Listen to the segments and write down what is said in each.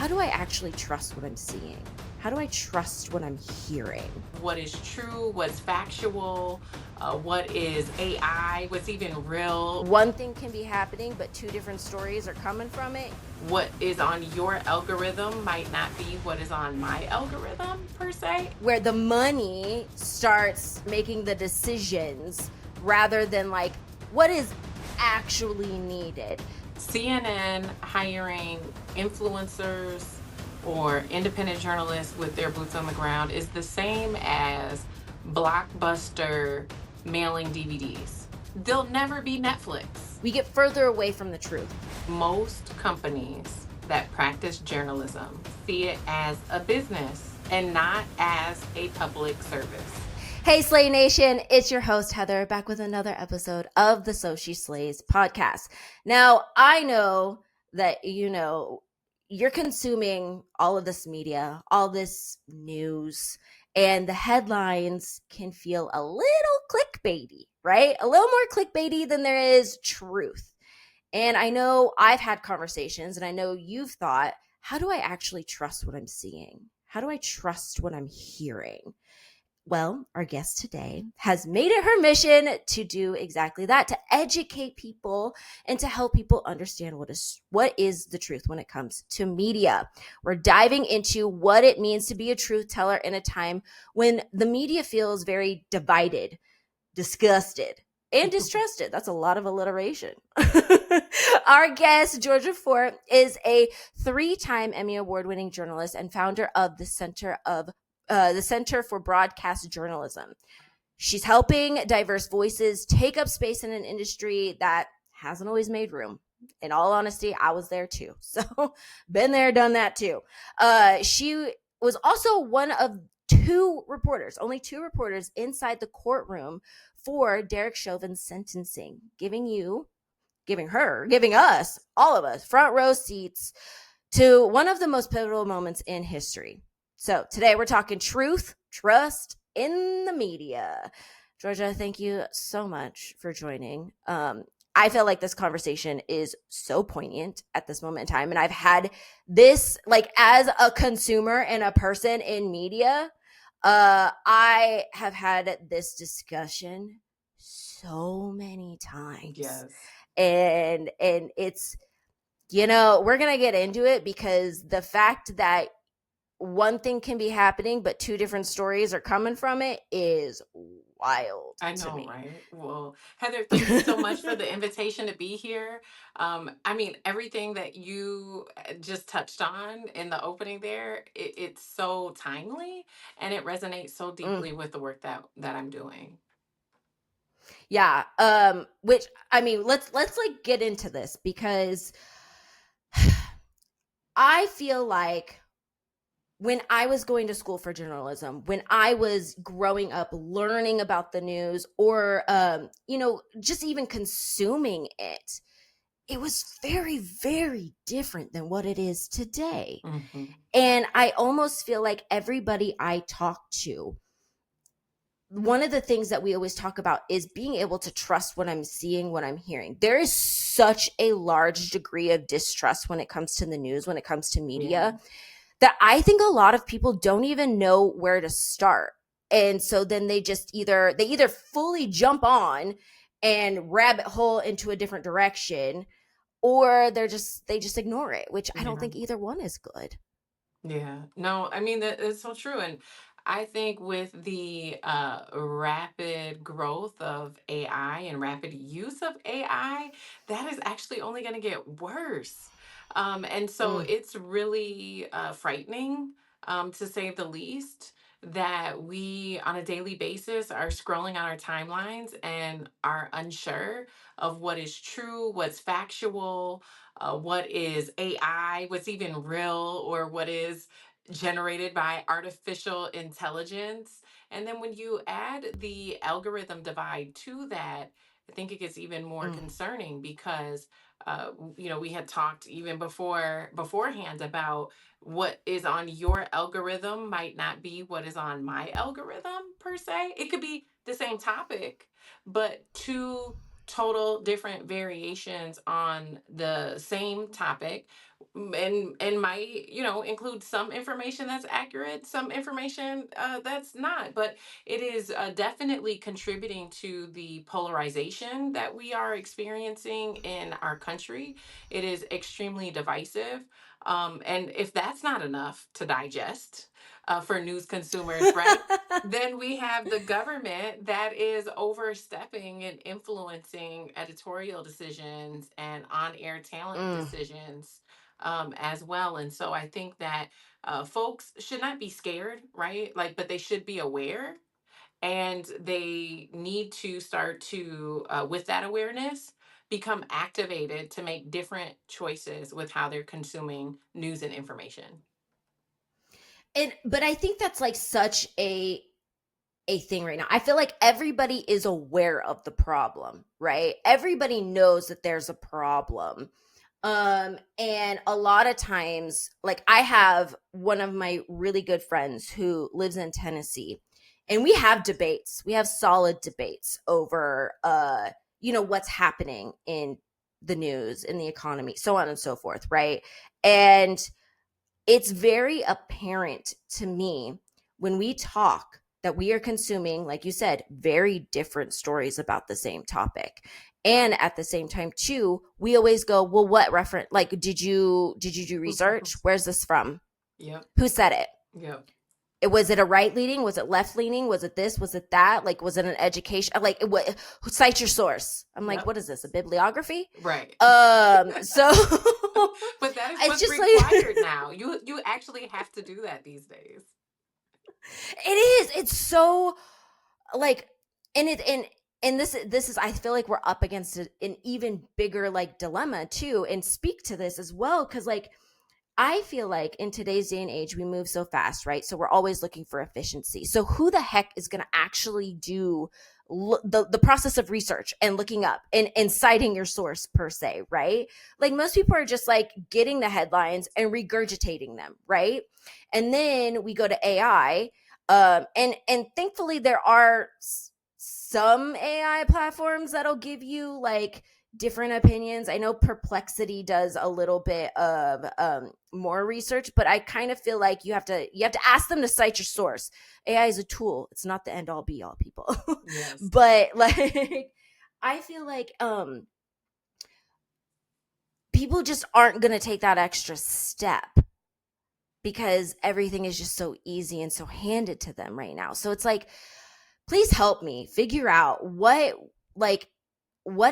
how do I actually trust what I'm seeing? How do I trust what I'm hearing? What is true, what's factual, what is AI, what's even real, One thing can be happening, but two different stories are coming from it. what is on your algorithm might not be what is on my algorithm per se. Where the money starts making the decisions rather than like what is actually needed. CNN hiring influencers or independent journalists with their boots on the ground is the same as Blockbuster mailing DVDs. They'll never be Netflix. We get further away from the truth. Most companies that practice journalism see it as a business and not as a public service. Hey, Slay Nation, it's your host, Heather, back with another episode of the So She Slays podcast. Now, I know that, you're consuming all of this media, all this news, and the headlines can feel a little clickbaity, right? A little more clickbaity than there is truth. And I know I've had conversations and I know you've thought, how do I actually trust what I'm seeing? How do I trust what I'm hearing? Well, our guest today has made it her mission to do exactly that, to educate people and to help people understand what is the truth when it comes to media. We're diving into what it means to be a truth teller in a time when the media feels very divided, disgusted, and distrusted. That's a lot of alliteration. Our guest, Georgia Fort, is a 3-time Emmy Award-winning journalist and founder of the Center for Broadcast Journalism. She's helping diverse voices take up space in an industry that hasn't always made room. In all honesty, I was there too. So been there, done that too. She was also one of only two reporters inside the courtroom for Derek Chauvin's sentencing, giving us, all of us, front row seats to one of the most pivotal moments in history. So today we're talking truth, trust in the media. Georgia, thank you so much for joining. I feel like this conversation is so poignant at this moment in time. And I've had this, like, as a consumer and a person in media, I have had this discussion so many times. Yes. And it's, we're going to get into it because the fact that one thing can be happening, but two different stories are coming from it is wild I to know, me. right? Well, Heather, thank you so much for the invitation to be here. Everything that you just touched on in the opening there, it's so timely and it resonates so deeply with the work that I'm doing. Yeah. Which, I mean, let's like get into this because I feel like when I was going to school for journalism, when I was growing up learning about the news or, just even consuming it, it was very, very different than what it is today. Mm-hmm. And I almost feel like everybody I talk to, one of the things that we always talk about is being able to trust what I'm seeing, what I'm hearing. There is such a large degree of distrust when it comes to the news, when it comes to media, that I think a lot of people don't even know where to start. And so then they either fully jump on and rabbit hole into a different direction, or they just ignore it, which I don't think either one is good. Yeah, no, I mean that's so true. And I think with the rapid growth of AI and rapid use of AI, that is actually only going to get worse. And so it's really frightening, to say the least, that we on a daily basis are scrolling on our timelines and are unsure of what is true, what's factual, what is AI, what's even real, or what is generated by artificial intelligence. And then when you add the algorithm divide to that, I think it gets even more concerning because, we had talked even beforehand about what is on your algorithm might not be what is on my algorithm per se. It could be the same topic, but two total different variations on the same topic, and might, include some information that's accurate, some information that's not. But it is definitely contributing to the polarization that we are experiencing in our country. It is extremely divisive. And if that's not enough to digest for news consumers, right? Then we have the government that is overstepping and influencing editorial decisions and on air talent Mm. decisions as well. And so I think that folks should not be scared, right? Like, but they should be aware, and they need to start to, with that awareness, become activated to make different choices with how they're consuming news and information. And but I think that's like such a thing right now. I feel like everybody is aware of the problem, right? Everybody knows that there's a problem. And a lot of times, like, I have one of my really good friends who lives in Tennessee, and we have debates. We have solid debates over what's happening in the news, in the economy, so on and so forth, right? And it's very apparent to me when we talk that we are consuming, like you said, very different stories about the same topic. And at the same time too, we always go, well, what reference, like, did you do research? Where's this from? Yep. Who said it? Yep. Was it a right leaning? Was it left leaning? Was it this? Was it that? Like, was it an education? Like, what? Cite your source. I'm like, Yep. what is this? A bibliography? Right. So But that is it's what's just like required now. You actually have to do that these days. it is. It's so like, and it and this is, I feel like we're up against an even bigger like dilemma too, and speak to this as well, because like I feel like in today's day and age, we move so fast, right? So we're always looking for efficiency. So who the heck is going to actually do the process of research and looking up and citing your source per se, right? Like most people are just like getting the headlines and regurgitating them, right? And then we go to AI, and thankfully there are some AI platforms that'll give you like different opinions. I know Perplexity does a little bit of more research, but I kind of feel like you have to ask them to cite your source. AI is a tool; it's not the end all be all, people. Yes. But like, I feel like people just aren't going to take that extra step because everything is just so easy and so handed to them right now. So it's like, please help me figure out what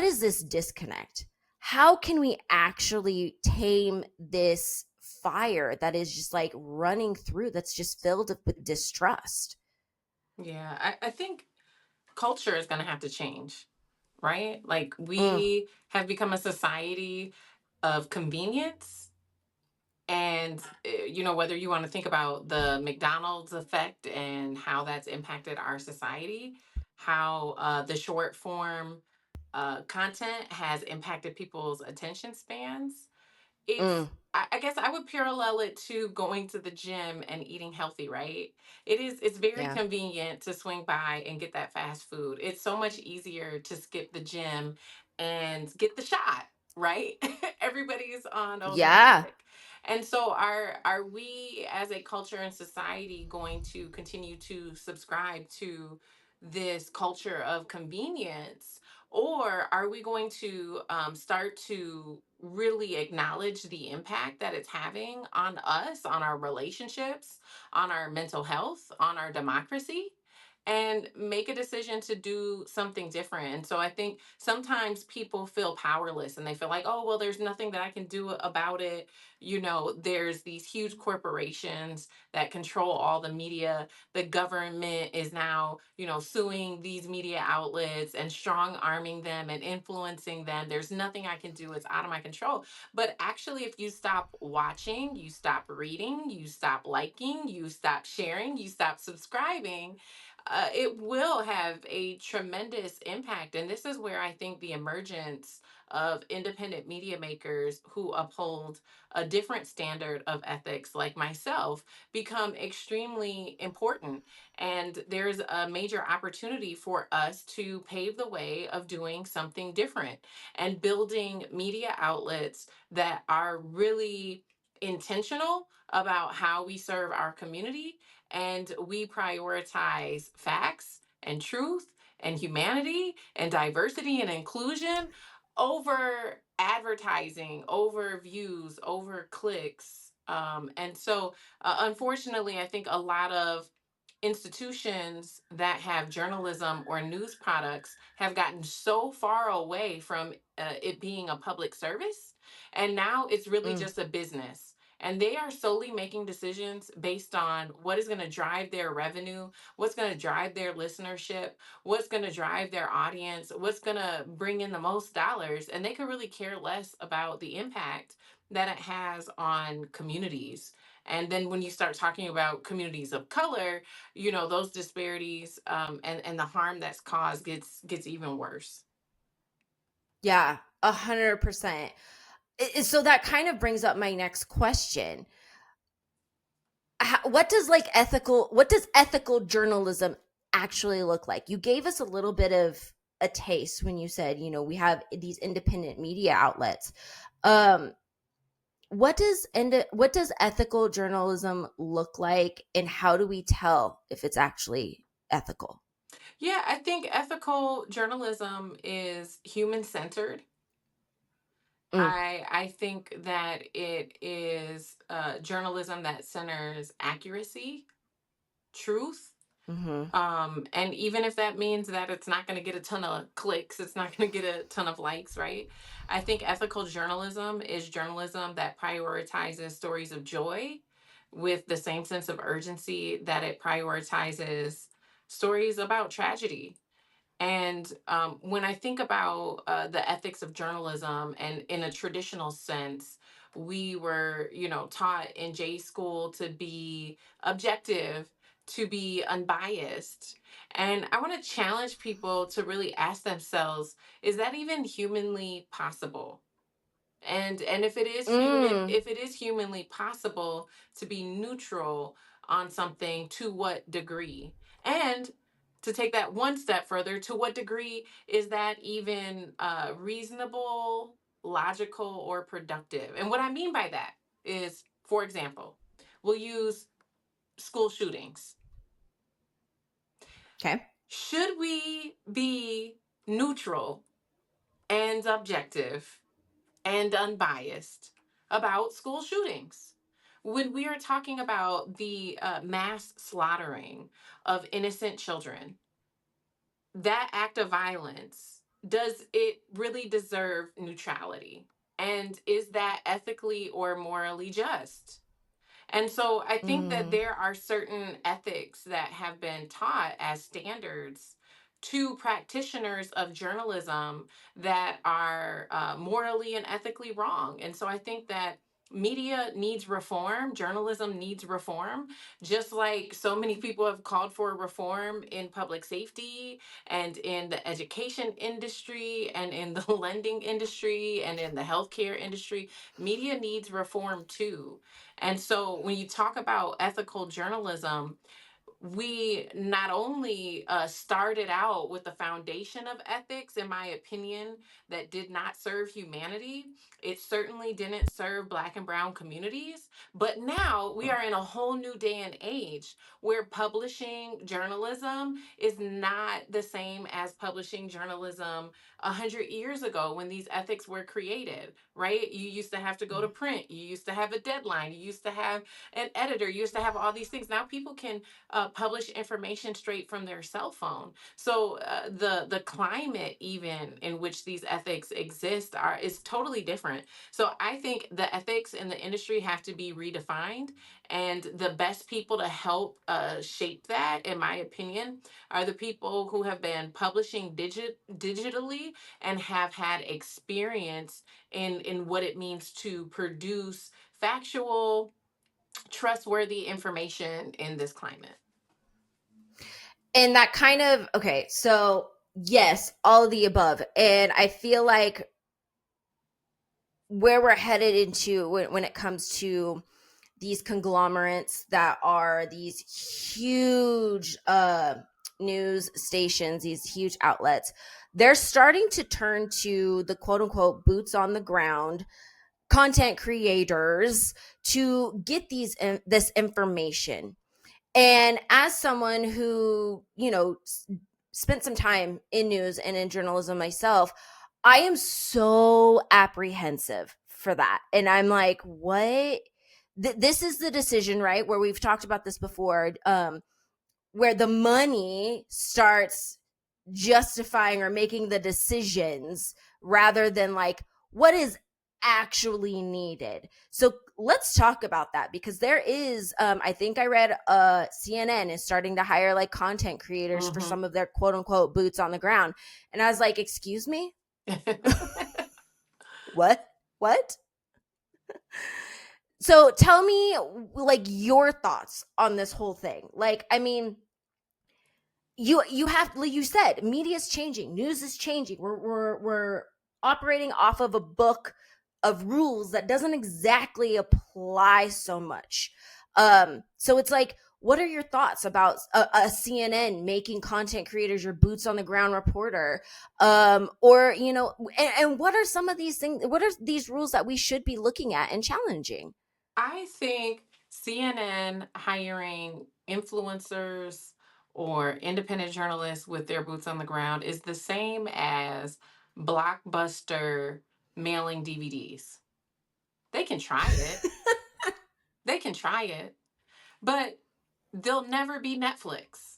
is this disconnect? How can we actually tame this fire that is just like running through, that's just filled with distrust? Yeah. I think culture is going to have to change, right? Like, Mm, we have become a society of convenience. And, whether you want to think about the McDonald's effect and how that's impacted our society, how the short form content has impacted people's attention spans. mm, I guess I would parallel it to going to the gym and eating healthy, right? It's very yeah. convenient to swing by and get that fast food. It's so much easier to skip the gym and get the shot, right? Everybody's on Yeah. automatic. And so are we as a culture and society going to continue to subscribe to this culture of convenience, or are we going to start to really acknowledge the impact that it's having on us, on our relationships, on our mental health, on our democracy, and make a decision to do something different? And so I think sometimes people feel powerless and they feel like, oh, well, there's nothing that I can do about it. There's these huge corporations that control all the media. The government is now, suing these media outlets and strong arming them and influencing them. There's nothing I can do. It's out of my control. But actually, if you stop watching, you stop reading, you stop liking, you stop sharing, you stop subscribing, it will have a tremendous impact. And this is where I think the emergence of independent media makers who uphold a different standard of ethics, like myself, become extremely important. And there's a major opportunity for us to pave the way of doing something different and building media outlets that are really intentional about how we serve our community, and we prioritize facts and truth and humanity and diversity and inclusion over advertising, over views, over clicks. And so, unfortunately, I think a lot of institutions that have journalism or news products have gotten so far away from it being a public service. And now it's really Mm. just a business. And they are solely making decisions based on what is going to drive their revenue, what's going to drive their listenership, what's going to drive their audience, what's going to bring in the most dollars. And they could really care less about the impact that it has on communities. And then when you start talking about communities of color, those disparities, and the harm that's caused gets even worse. Yeah, 100%. So that kind of brings up my next question. What does ethical journalism actually look like? You gave us a little bit of a taste when you said, we have these independent media outlets. Um, what does ethical journalism look like, and how do we tell if it's actually ethical? Yeah, I think ethical journalism is human centered. Mm, I think that it is journalism that centers accuracy, truth. mm-hmm. And even if that means that it's not going to get a ton of clicks, it's not going to get a ton of likes, right? I think ethical journalism is journalism that prioritizes stories of joy with the same sense of urgency that it prioritizes stories about tragedy. And when I think about the ethics of journalism, and in a traditional sense, we were, taught in J school to be objective, to be unbiased. And I want to challenge people to really ask themselves, is that even humanly possible? And Mm. if it is humanly possible to be neutral on something, to what degree? And to take that one step further, to what degree is that even reasonable, logical, or productive? And what I mean by that is, for example, we'll use school shootings. Okay. Should we be neutral and objective and unbiased about school shootings? When we are talking about the mass slaughtering of innocent children, that act of violence, does it really deserve neutrality? And is that ethically or morally just? And so I think that Mm. there are certain ethics that have been taught as standards to practitioners of journalism that are morally and ethically wrong. And so I think that media needs reform, journalism needs reform, just like so many people have called for reform in public safety and in the education industry and in the lending industry and in the healthcare industry. Media needs reform too. And so when you talk about ethical journalism, we not only started out with the foundation of ethics, in my opinion, that did not serve humanity. It certainly didn't serve Black and Brown communities. But now we are in a whole new day and age where publishing journalism is not the same as publishing journalism 100 years ago when these ethics were created, right? You used to have to go to print, you used to have a deadline, you used to have an editor, you used to have all these things. Now people can publish information straight from their cell phone. So the climate even in which these ethics exist are is totally different. So I think the ethics in the industry have to be redefined, and the best people to help shape that, in my opinion, are the people who have been publishing digitally and have had experience in what it means to produce factual, trustworthy information in this climate. And that kind of, okay, so yes, all of the above. And I feel like where we're headed into when it comes to these conglomerates that are these huge news stations, these huge outlets, they're starting to turn to the quote unquote boots on the ground content creators to get this information. And as someone who, spent some time in news and in journalism myself, I am so apprehensive for that. And I'm like, what? This is the decision, right? Where we've talked about this before, where the money starts justifying or making the decisions rather than like what is actually needed. So let's talk about that, because there is I think I read CNN is starting to hire like content creators for Hmm. some of their quote unquote boots on the ground. And I was like, excuse me? What? So tell me like your thoughts on this whole thing. Like, I mean, you have, like you said, media is changing, news is changing, we're operating off of a book of rules that doesn't exactly apply so much. So it's like, what are your thoughts about a CNN making content creators your boots on the ground reporter? Or and what are some of these things, what are these rules that we should be looking at and challenging? I think CNN hiring influencers or independent journalists with their boots on the ground is the same as Blockbuster mailing DVDs. They can try it. They can try it, but they'll never be Netflix.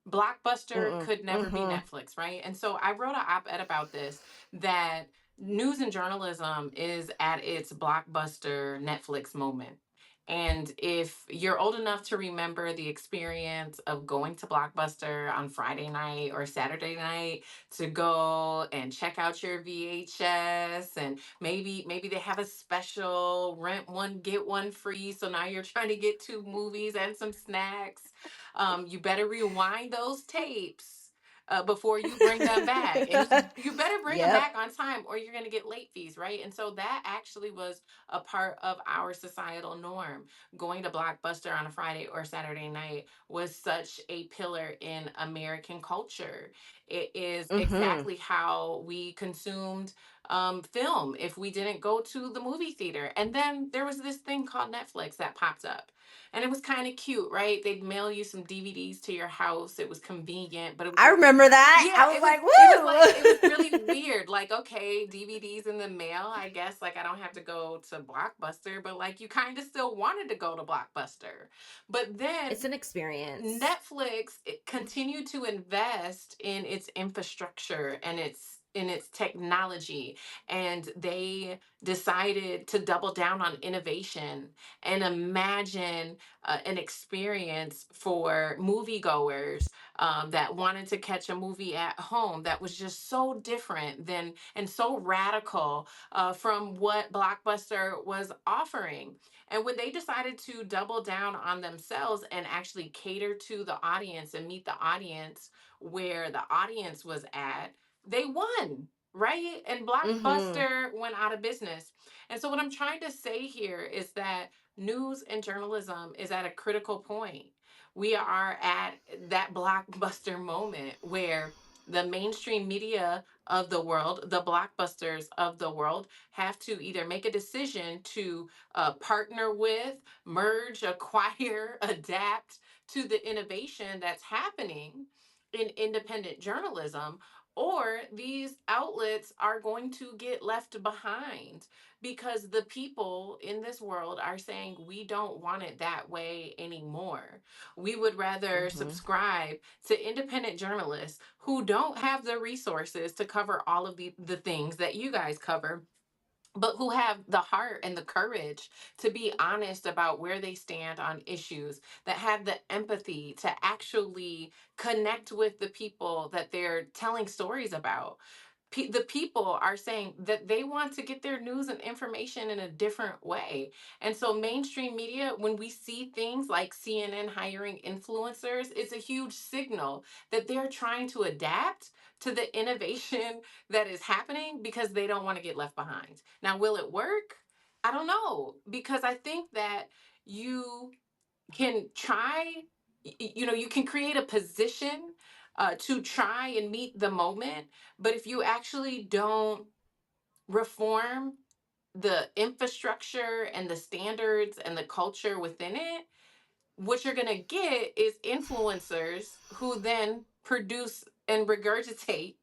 Blockbuster Mm-mm. could never be Mm-hmm. Netflix, right? And so I wrote an op-ed about this, that news and journalism is at its Blockbuster Netflix moment. And if you're old enough to remember the experience of going to Blockbuster on Friday night or Saturday night to go and check out your VHS, and maybe they have a special rent one get one free, so now you're trying to get two movies and some snacks. You better rewind those tapes before you bring them back, and you better bring them Yep. back on time, or you're going to get late fees, right? And so that actually was a part of our societal norm. Going to Blockbuster on a Friday or Saturday night was such a pillar in American culture. It is Mm-hmm. exactly how we consumed film if we didn't go to the movie theater. And then there was this thing called Netflix that popped up. And it was kind of cute, right? They'd mail you some DVDs to your house. It was convenient, but it was I remember that. yeah, I was like, it was really woo. weird. Like, okay, DVDs in the mail, I guess, like I don't have to go to Blockbuster, but like you kind of still wanted to go to Blockbuster. But then It's an experience. Netflix continued to invest in its infrastructure and its technology, and they decided to double down on innovation and imagine an experience for moviegoers that wanted to catch a movie at home that was just so different than and so radical from what Blockbuster was offering. And when they decided to double down on themselves and actually cater to the audience and meet the audience where the audience was at, they won. Right? And Mm-hmm. Blockbuster went out of business. And so, what I'm trying to say here is that news and journalism is at a critical point. We are at that blockbuster moment where the mainstream media of the world, the blockbusters of the world, have to either make a decision to partner with, merge, acquire, adapt to the innovation that's happening in independent journalism, or these outlets are going to get left behind because the people in this world are saying, we don't want it that way anymore. We would rather Mm-hmm. subscribe to independent journalists who don't have the resources to cover all of the things that you guys cover, but who have the heart and the courage to be honest about where they stand on issues, that have the empathy to actually connect with the people that they're telling stories about. the people are saying that they want to get their news and information in a different way. And so, mainstream media, when we see things like CNN hiring influencers, it's a huge signal that they're trying to adapt to the innovation that is happening because they don't want to get left behind. Now, will it work? I don't know, because I think that you can try, you can create a position to try and meet the moment, but if you actually don't reform the infrastructure and the standards and the culture within it, what you're going to get is influencers who then produce and regurgitate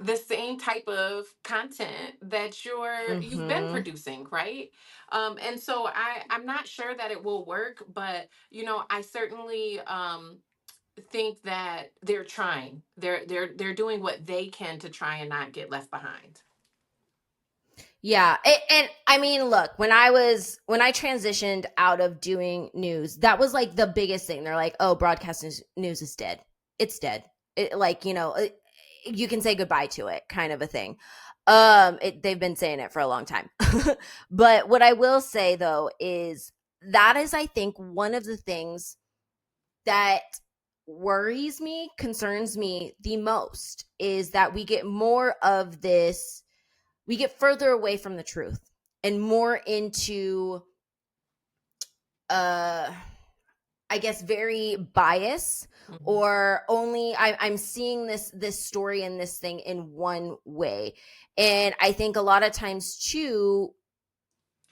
the same type of content that you've been Mm-hmm. producing, right? And so I'm not sure that it will work, but I certainly think that they're trying. They're doing what they can to try and not get left behind. Yeah, and I mean, look, when I transitioned out of doing news, that was like the biggest thing. They're like, "Oh, broadcast news is dead. It's dead." Like, you can say goodbye to it, kind of a thing. They've been saying it for a long time. But what I will say though is that is, I think, one of the things that worries me, concerns me the most, is that we get more of this, we get further away from the truth and more into uh I guess very bias, Mhm. or only I'm seeing this story and this thing in one way. And I think a lot of times too,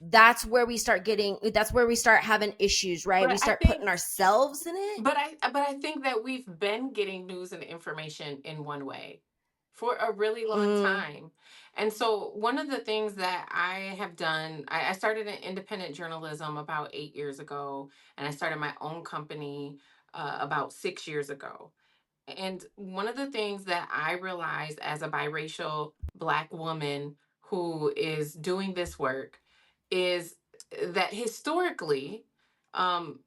that's where we start having issues, right? We But I start think putting ourselves in it. but I think that we've been getting news and information in one way for a really long Mm, time. And so one of the things that I have done, I started in independent journalism about 8 years ago, and I started my own company about 6 years ago. And one of the things that I realized as a biracial Black woman who is doing this work is that historically, um,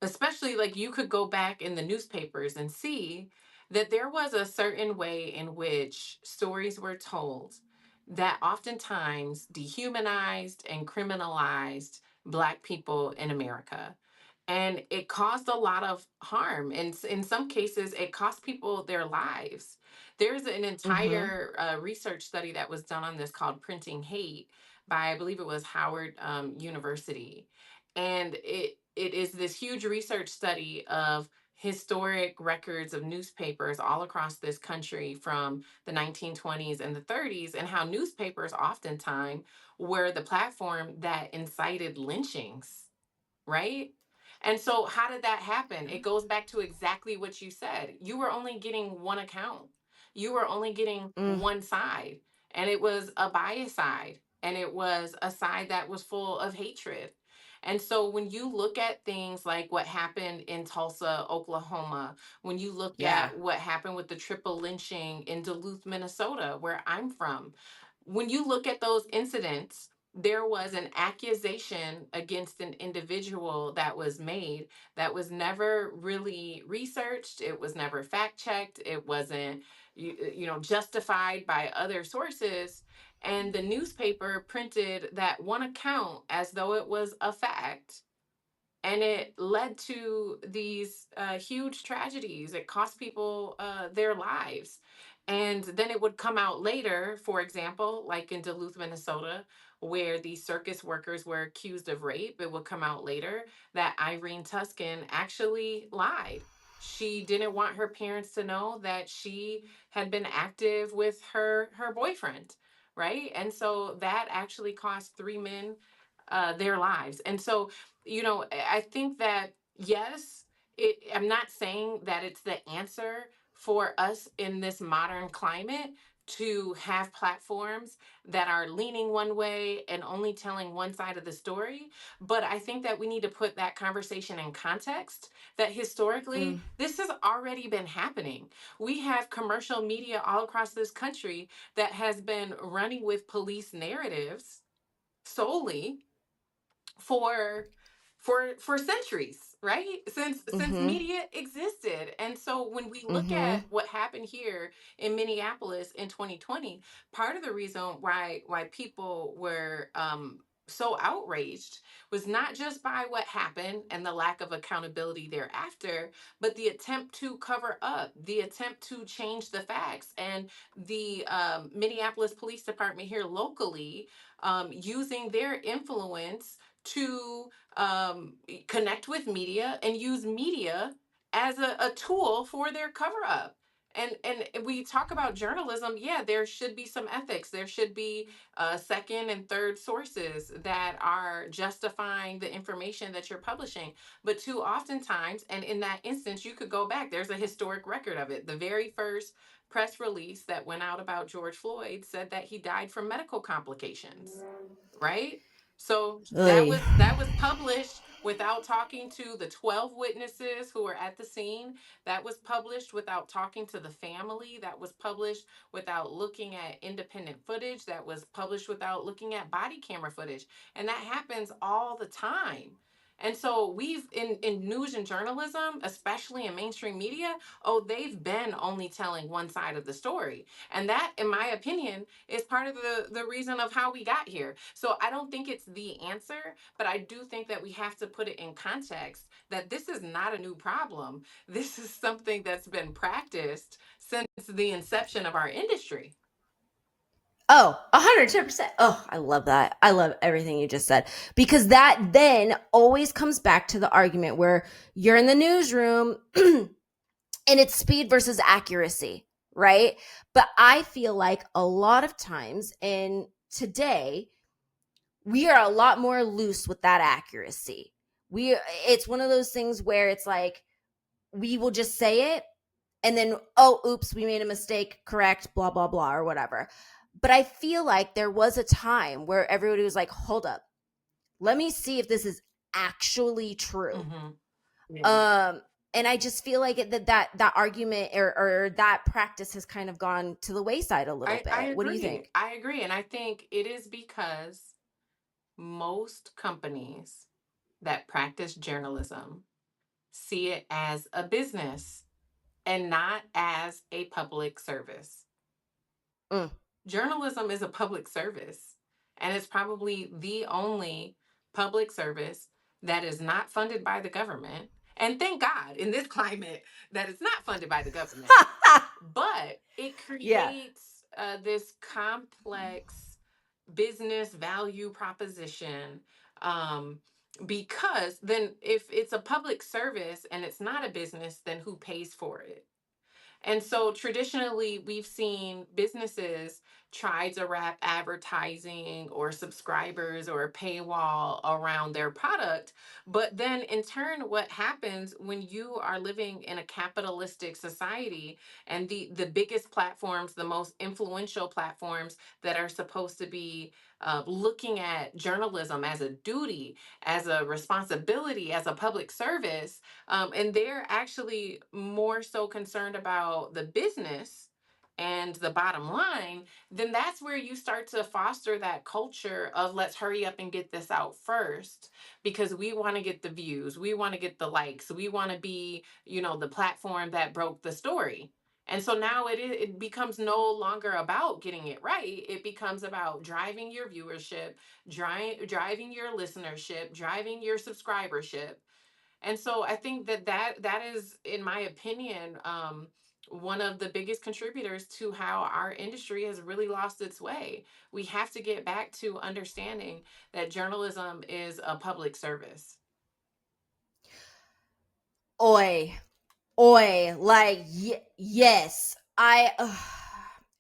especially, like, you could go back in the newspapers and see that there was a certain way in which stories were told that oftentimes dehumanized and criminalized Black people in America. And it caused a lot of harm. And in some cases, it cost people their lives. There's an mhm. entire research study that was done on this called Printing Hate by, I believe it was Howard University. And it is this huge research study of historic records of newspapers all across this country from the 1920s and the 30s, and how newspapers oftentimes were the platform that incited lynchings, right? And so, how did that happen? It goes back to exactly what you said. You were only getting one account, you were only getting Mm, one side, and it was a bias side, and it was a side that was full of hatred. And so, when you look at things like what happened in Tulsa, Oklahoma, when you look yeah. at what happened with the triple lynching in Duluth, Minnesota, where I'm from, when you look at those incidents, there was an accusation against an individual that was made that was never really researched. It was never fact checked. It wasn't, justified by other sources. And the newspaper printed that one account as though it was a fact, and it led to these huge tragedies. It cost people their lives. And then it would come out later, for example, like in Duluth, Minnesota, where these circus workers were accused of rape. It would come out later that Irene Tuscan actually lied. She didn't want her parents to know that she had been active with her boyfriend, right? And so that actually cost three men their lives. And so, I think that, yes, I'm not saying that it's the answer for us in this modern climate to have platforms that are leaning one way and only telling one side of the story. But I think that we need to put that conversation in context, that historically, Mm, this has already been happening. We have commercial media all across this country that has been running with police narratives solely for for centuries, right? Since Mm-hmm. media existed. And so when we look Mm-hmm. at what happened here in Minneapolis in 2020, part of the reason why people were so outraged was not just by what happened and the lack of accountability thereafter, but the attempt to cover up, the attempt to change the facts, and the Minneapolis Police Department here locally using their influence to connect with media and use media as a tool for their cover up. And we talk about journalism. Yeah, there should be some ethics. There should be second and third sources that are justifying the information that you're publishing. But too oftentimes, and in that instance, you could go back. There's a historic record of it. The very first press release that went out about George Floyd said that he died from medical complications, right? So Oy. that was published without talking to the 12 witnesses who were at the scene. That was published without talking to the family. That was published without looking at independent footage. That was published without looking at body camera footage. And that happens all the time. And so we've in news and journalism, especially in mainstream media, oh, they've been only telling one side of the story. And that, in my opinion, is part of the reason of how we got here. So I don't think it's the answer, but I do think that we have to put it in context that this is not a new problem. This is something that's been practiced since the inception of our industry. Oh, 110%. Oh, I love that. I love everything you just said, because that then always comes back to the argument where you're in the newsroom and it's speed versus accuracy, right? But I feel like a lot of times, and today, we are a lot more loose with that accuracy. It's one of those things where it's like we will just say it and then, oh, oops, we made a mistake, correct, blah, blah, blah, or whatever. But I feel like there was a time where everybody was like, hold up, let me see if this is actually true. Mm-hmm. Yeah. And I just feel like that argument or that practice has kind of gone to the wayside a little I bit. What do you agree. think? I agree. And I think it is because most companies that practice journalism see it as a business and not as a public service. Mm. Journalism is a public service, and it's probably the only public service that is not funded by the government. And thank God in this climate that it's not funded by the government. But it Yeah. creates this complex business value proposition, um, because then if it's a public service and it's not a business, then who pays for it? And so traditionally, we've seen businesses try to wrap advertising or subscribers or a paywall around their product. But then, in turn, what happens when you are living in a capitalistic society and the biggest platforms, the most influential platforms that are supposed to be looking at journalism as a duty, as a responsibility, as a public service, and they're actually more so concerned about the business and the bottom line, then that's where you start to foster that culture of let's hurry up and get this out first because we want to get the views, we want to get the likes, we want to be, the platform that broke the story. And so now it becomes no longer about getting it right. It becomes about driving your viewership, driving your listenership, driving your subscribership. And so I think that is, in my opinion, one of the biggest contributors to how our industry has really lost its way. We have to get back to understanding that journalism is a public service. Oi, oi, like yes.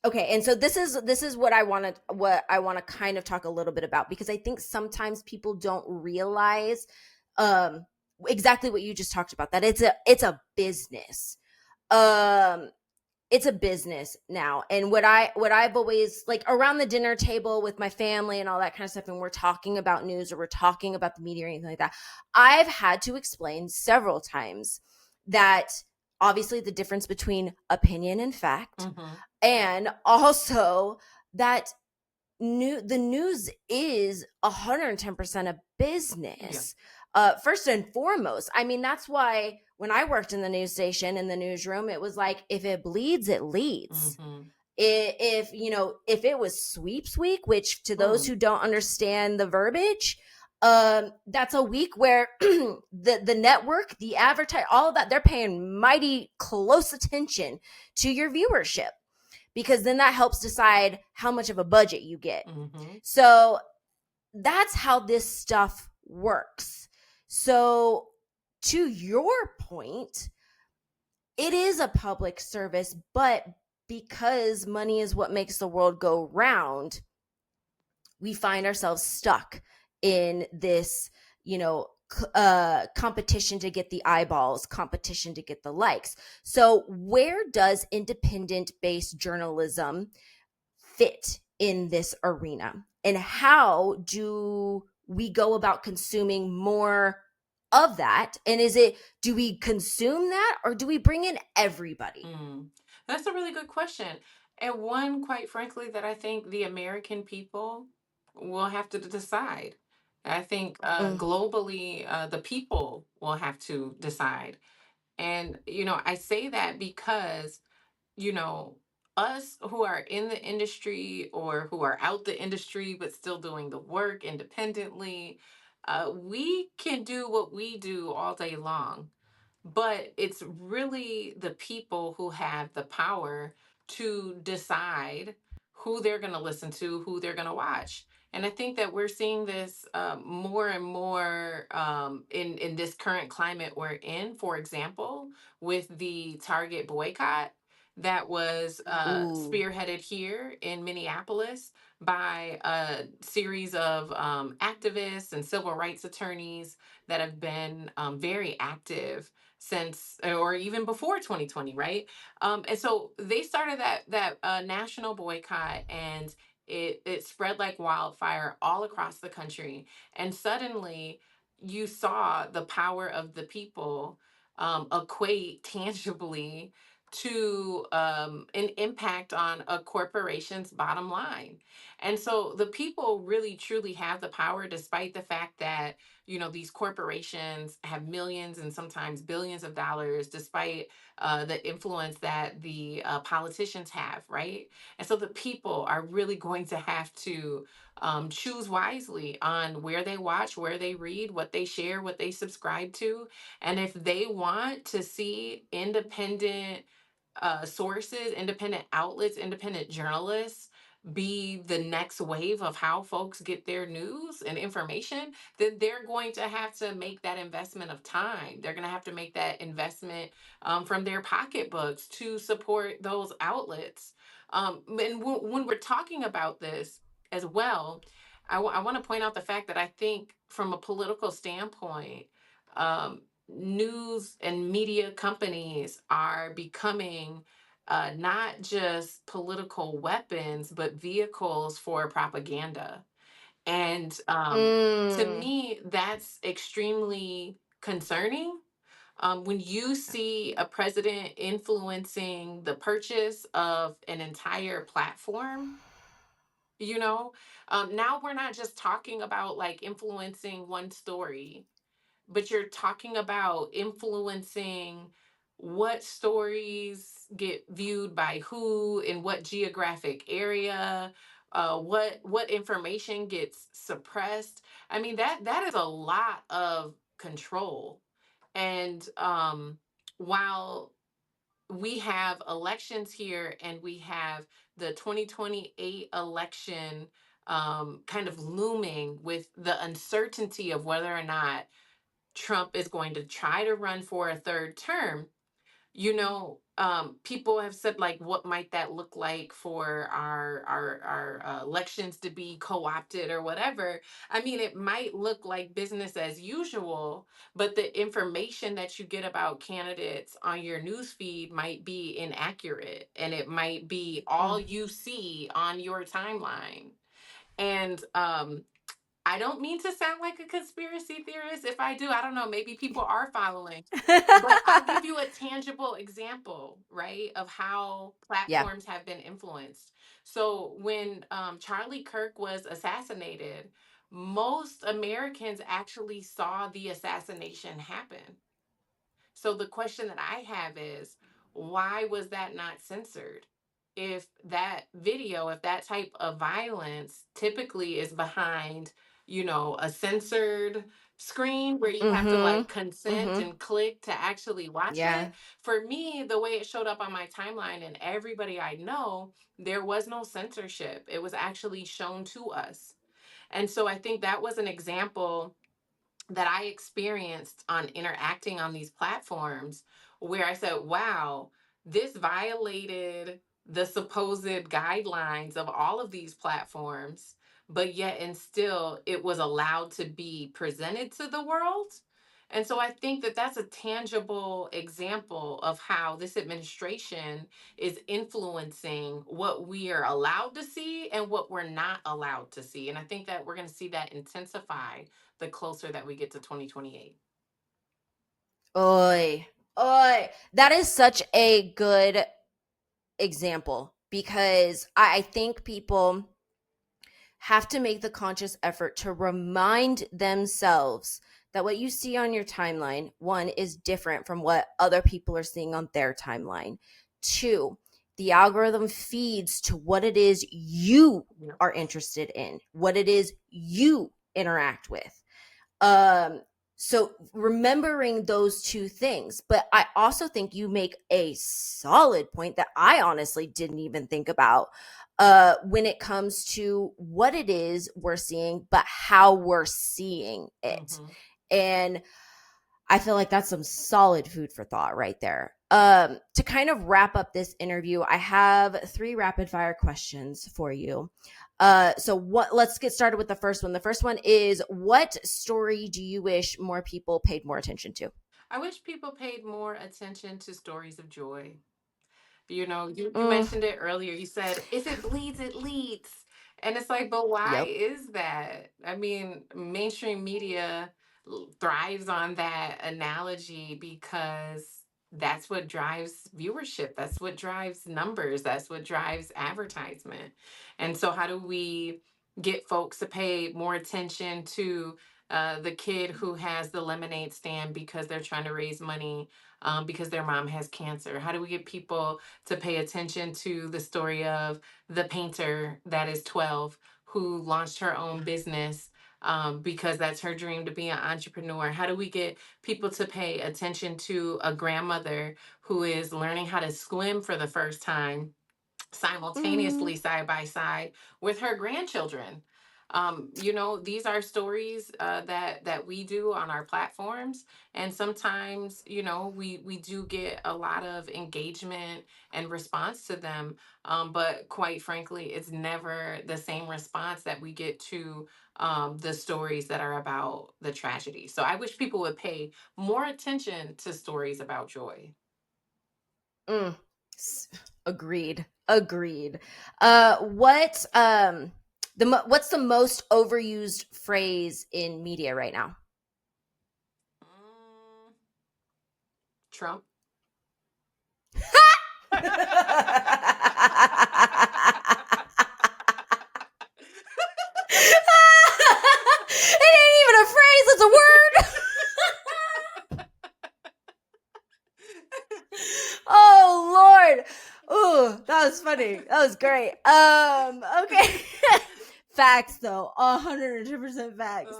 Okay, and so this is what I want to kind of talk a little bit about, because I think sometimes people don't realize exactly what you just talked about, that it's a business. Um it's a business now. And what I've always, like, around the dinner table with my family and all that kind of stuff, and we're talking about news or we're talking about the media or anything like that, I've had to explain several times that obviously the difference between opinion and fact, Mm-hmm. and also that the news is 110% a business. first and foremost. I mean, that's why when I worked in the news station, in the newsroom, it was like, if it bleeds, it leads. Mm-hmm. If it was sweeps week, which to those Mm. who don't understand the verbiage, that's a week where the network, the advertise, all of that, they're paying mighty close attention to your viewership, because then that helps decide how much of a budget you get. Mm-hmm. So that's how this stuff works. So to your point, it is a public service, but because money is what makes the world go round, we find ourselves stuck in this, competition to get the eyeballs, competition to get the likes. So where does independent based journalism fit in this arena? And how do we go about consuming more of that? And do we consume that, or do we bring in everybody? Mm. That's a really good question. And one, quite frankly, that I think the American people will have to decide. I think Mm. globally, the people will have to decide. And, I say that because, you know, us who are in the industry or who are out the industry but still doing the work independently, we can do what we do all day long, but it's really the people who have the power to decide who they're going to listen to, who they're going to watch. And I think that we're seeing this more and more in this current climate we're in. For example, with the Target boycott that was Ooh. spearheaded here in Minneapolis by a series of activists and civil rights attorneys that have been very active since or even before 2020, right? And so they started that national boycott, and it spread like wildfire all across the country. And suddenly you saw the power of the people equate tangibly to an impact on a corporation's bottom line. And so the people really truly have the power, despite the fact that these corporations have millions and sometimes billions of dollars, despite the influence that the politicians have, right? And so the people are really going to have to choose wisely on where they watch, where they read, what they share, what they subscribe to. And if they want to see independent sources, independent outlets, independent journalists be the next wave of how folks get their news and information, then they're going to have to make that investment of time. They're going to have to make that investment from their pocketbooks to support those outlets. And when we're talking about this as well, I want to point out the fact that I think from a political standpoint, news and media companies are becoming not just political weapons, but vehicles for propaganda. And to Mm. me, that's extremely concerning. When you see a president influencing the purchase of an entire platform, now we're not just talking about like influencing one story, but you're talking about influencing what stories get viewed by who in what geographic area, what information gets suppressed. I mean, that is a lot of control. And while we have elections here and we have the 2028 election kind of looming, with the uncertainty of whether or not Trump is going to try to run for a third term, people have said, like, what might that look like for our elections to be co-opted or whatever. I mean, it might look like business as usual, but the information that you get about candidates on your news feed might be inaccurate, and it might be all Mm. you see on your timeline. And I don't mean to sound like a conspiracy theorist. If I do, I don't know, maybe people are following. But I'll give you a tangible example, right, of how Yeah. platforms have been influenced. So when Charlie Kirk was assassinated, most Americans actually saw the assassination happen. So the question that I have is, why was that not censored? If that video, if that type of violence typically is behind, a censored screen where you have to like Mhm. consent Mhm. and click to actually watch Yeah. it. For me, the way it showed up on my timeline and everybody I know, there was no censorship. It was actually shown to us. And so I think that was an example that I experienced on interacting on these platforms where I said, wow, this violated the supposed guidelines of all of these platforms, but yet and still it was allowed to be presented to the world. And so I think that that's a tangible example of how this administration is influencing what we are allowed to see and what we're not allowed to see. And I think that we're going to see that intensify the closer that we get to 2028. Oi. Oi. That is such a good example because I think people have to make the conscious effort to remind themselves that what you see on your timeline, one, is different from what other people are seeing on their timeline. Two, the algorithm feeds to what it is you Yep. are interested in, what it is you interact with. Um, so remembering those two things, but I also think you make a solid point that I honestly didn't even think about when it comes to what it is we're seeing, but how we're seeing it. Mm-hmm. And I feel like that's some solid food for thought right there. To kind of wrap up this interview, I have 3 rapid fire questions for you. So what? Let's get started with the first one. The first one is, what story do you wish more people paid more attention to? I wish people paid more attention to stories of joy. You Mm, mentioned it earlier. You said, if it bleeds, it leads. And it's like, but why yep. is that? I mean, mainstream media thrives on that analogy because that's what drives viewership. That's what drives numbers. That's what drives advertisement. And so, how do we get folks to pay more attention to the kid who has the lemonade stand because they're trying to raise money because their mom has cancer? How do we get people to pay attention to the story of the painter that is 12 who launched her own business because that's her dream to be an entrepreneur? How do we get people to pay attention to a grandmother who is learning how to swim for the first time Mm, simultaneously side by side with her grandchildren? These are stories that we do on our platforms, and sometimes we do get a lot of engagement and response to them. But quite frankly, it's never the same response that we get to the stories that are about the tragedy. So I wish people would pay more attention to stories about joy. mm. Agreed. Agreed. What's the most overused phrase in media right now? Mm, Trump. It ain't even a phrase, it's a word. Oh Lord. Ooh, that was funny. That was great. Okay. Facts though. 100% facts.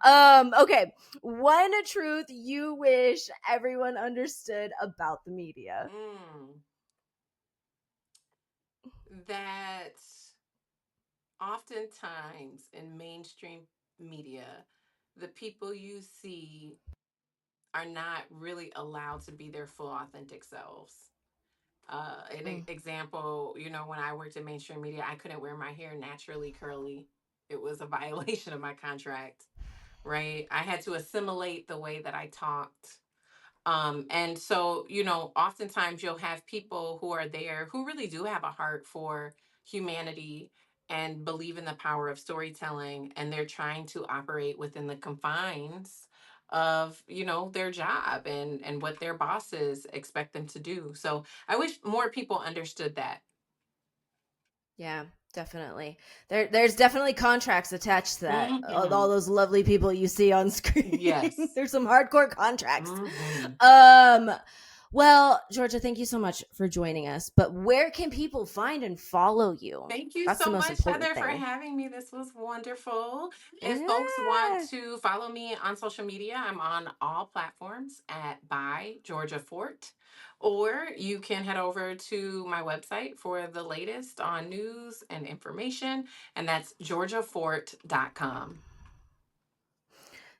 Um, Okay. One truth you wish everyone understood about the media. mm, that oftentimes in mainstream media, the people you see are not really allowed to be their full authentic selves. Mm. Example, when I worked in mainstream media, I couldn't wear my hair naturally curly. It was a violation of my contract, right? I had to assimilate the way that I talked. And so, oftentimes you'll have people who are there who really do have a heart for humanity and believe in the power of storytelling, and they're trying to operate within the confines of their job and what their bosses expect them to do. So I wish more people understood that. Yeah. Definitely. There's definitely contracts attached to that. All Hmm. those lovely people you see on screen. Yes. There's some hardcore contracts. Hmm. Well, Georgia, thank you so much for joining us. But where can people find and follow you? Thank you That's the so most much, important Heather, for thing. having me. This was wonderful. If folks want Yeah. to follow me on social media, I'm on all platforms at by Georgia Fort, or you can head over to my website for the latest on news and information, and that's georgiafort.com.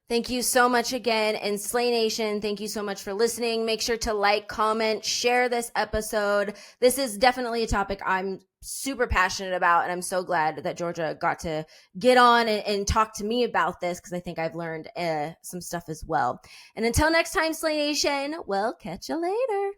Thank you so much again. And Slay Nation, thank you so much for listening. Make sure to like, comment, share this episode. This is definitely a topic I'm super passionate about. And I'm so glad that Georgia got to get on and talk to me about this, because I think I've learned some stuff as well. And until next time, Slay Nation, we'll catch you later.